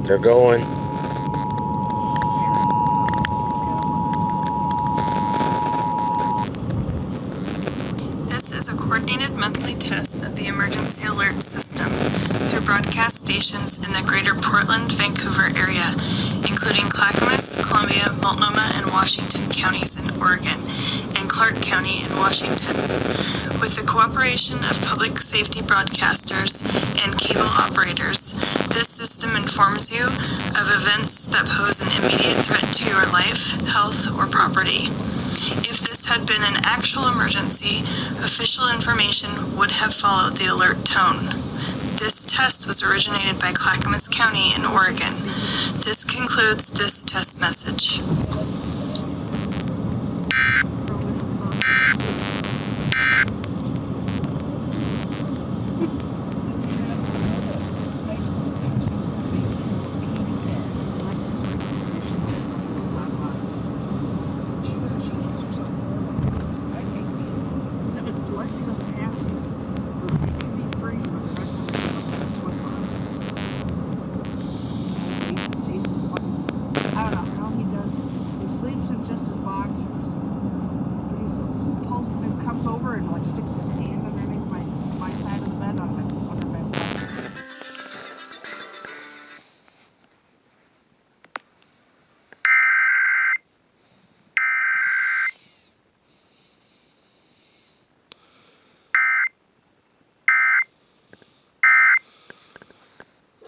They're going. This is a coordinated monthly test of the emergency alert system through broadcast stations in the greater Portland, Vancouver area, including Clackamas, Columbia, Multnomah, and Washington counties in Oregon, and Clark County in Washington. With the cooperation of public safety broadcasters and cable operators, this system informs you of events that pose an immediate threat to your life, health, or property. If this had been an actual emergency, official information would have followed the alert tone. This test was originated by Clackamas County in Oregon. This concludes this test message.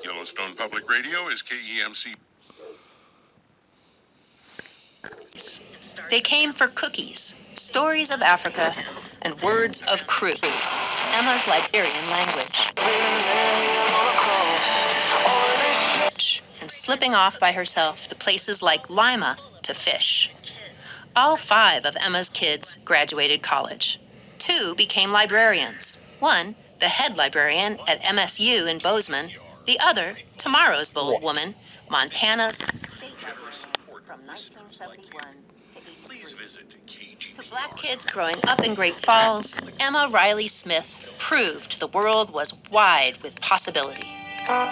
Yellowstone Public Radio is KEMC. They came for cookies, stories of Africa, and words of crew. Emma's Liberian language. And slipping off by herself to places like Lima to fish. All 5 of Emma's kids graduated college. 2 became librarians. One, the head librarian at MSU in Bozeman. The other, tomorrow's bold woman, Montana's state librarian from 1971 to 83. To black kids growing up in Great Falls, Emma Riley Smith proved the world was wide with possibility. Bold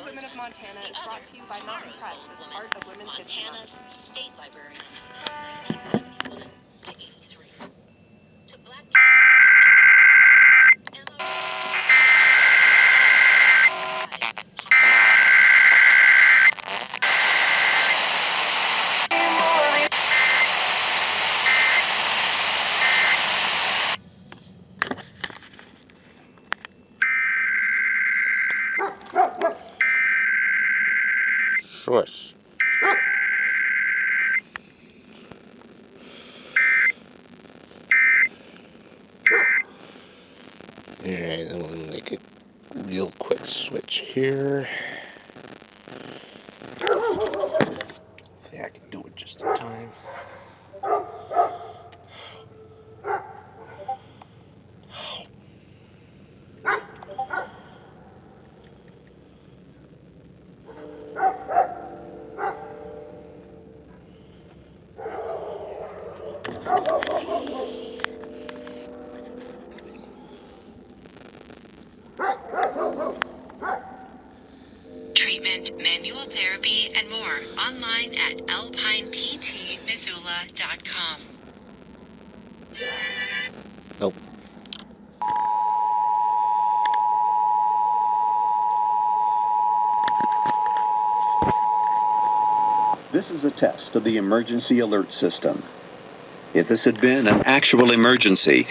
Women of Montana is brought to you by Mountain Press as part of Women's History Month. Montana's state librarian from 1971 to 83. To black kids, Shush. Alright, I'm gonna make a real quick switch here. See, I can do it just in time. Treatment, manual therapy, and more online at alpineptmissoula.com. Nope. This is a test of the emergency alert system. If this had been an actual emergency,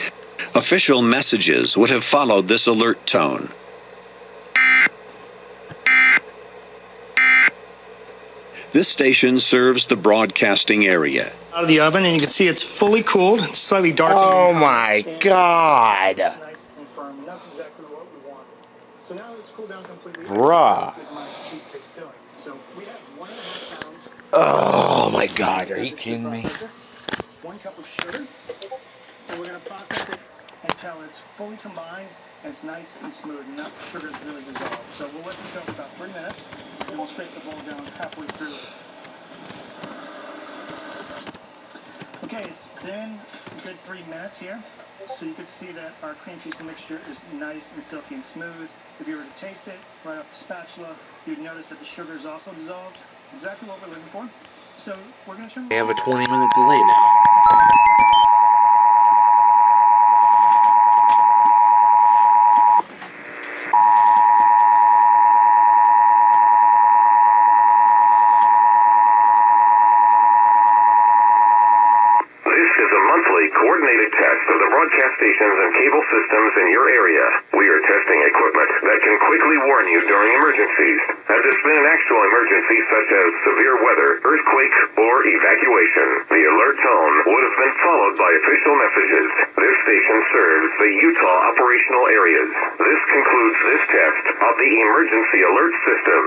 official messages would have followed this alert tone. This station serves the broadcasting area. Out of the oven, and you can see it's fully cooled. It's slightly dark. Oh my God. It's nice and firm, and that's exactly what we want. So now it's cooled down completely. Bruh. With my cheesecake filling. So we have 1.5 pounds. Oh my God, are you kidding me? 1 cup of sugar, and we're going to process it until it's fully combined and it's nice and smooth, and that sugar is really dissolved. So we'll let this go for about 3 minutes, and we'll scrape the bowl down halfway through. Okay, it's been a good 3 minutes here. So you can see that our cream cheese mixture is nice and silky and smooth. If you were to taste it right off the spatula, you'd notice that the sugar is also dissolved. Exactly what we're looking for. So we're going to turn... We have a 20-minute delay now. Coordinated test of the broadcast stations and cable systems in your area. We are testing equipment that can quickly warn you during emergencies. Had this been an actual emergency such as severe weather, earthquake, or evacuation, the alert tone would have been followed by official messages. This station serves the Utah operational areas. This concludes this test of the emergency alert system.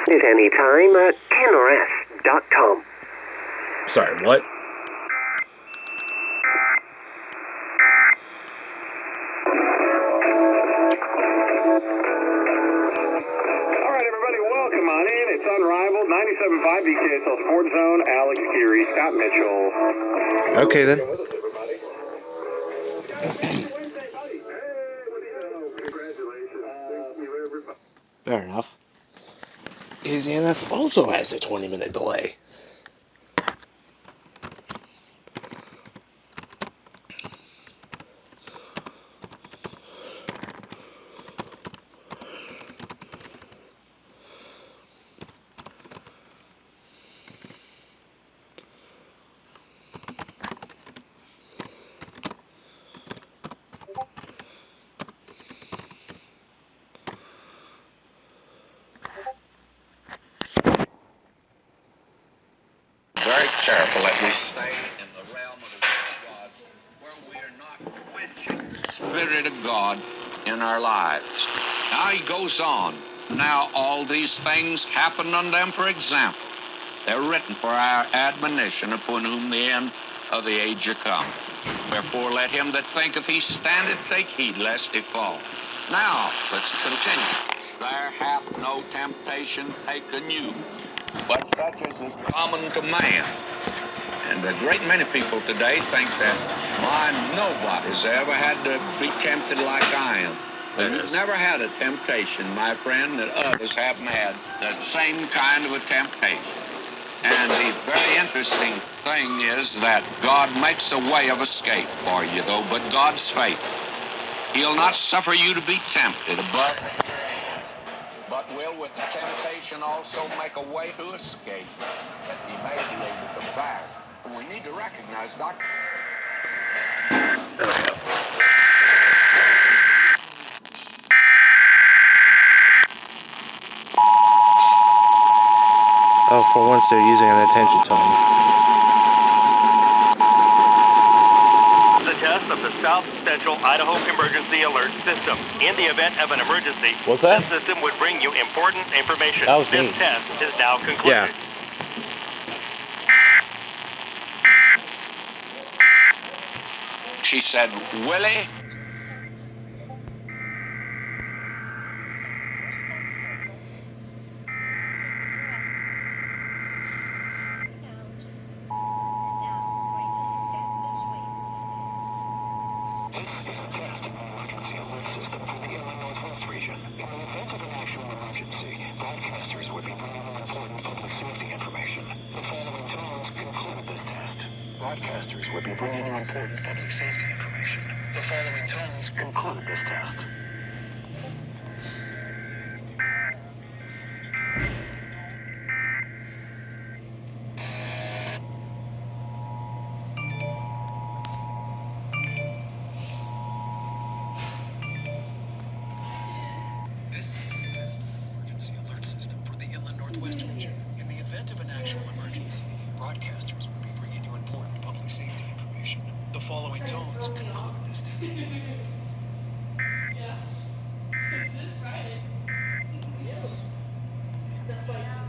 At any time at kenrs.com. Sorry, what? Alright everybody, welcome on in. It's Unrivaled, 97.5 BKSL Sports Zone, Alex Geary, Scott Mitchell. Okay then. Fair enough. AZNS also has a 20-minute delay. Very careful that we stay in the realm of the Word of God, where we are not quenching the Spirit of God in our lives. Now he goes on. Now all these things happen unto them for example. They're written for our admonition, upon whom the end of the age are come. Wherefore let him that thinketh he standeth take heed lest he fall. Now let's continue. There hath no temptation taken you, but such as is common to man. And a great many people today think that, why, nobody's ever had to be tempted like I am. But you've never had a temptation, my friend, that others haven't had the same kind of a temptation. And the very interesting thing is that God makes a way of escape for you, though, but God's faithful. He'll not suffer you to be tempted, but will with the temptation also make a way to escape, that he may be able to bear. And we need to recognize, Doctor. Oh, for once they're using an attention tone. The test of the South Central Idaho Emergency Alert System. In the event of an emergency, What's that? this system would bring you important information. That was this me. test is now concluded. Yeah. She said, Willie, Broadcasters will be bringing you important public safety information. The following tones conclude this test. This is the emergency alert system for the inland northwest region. In the event of an actual emergency, broadcasters will be bringing you important public safety information. The following tones conclude this test. Yeah. This Friday. That's why.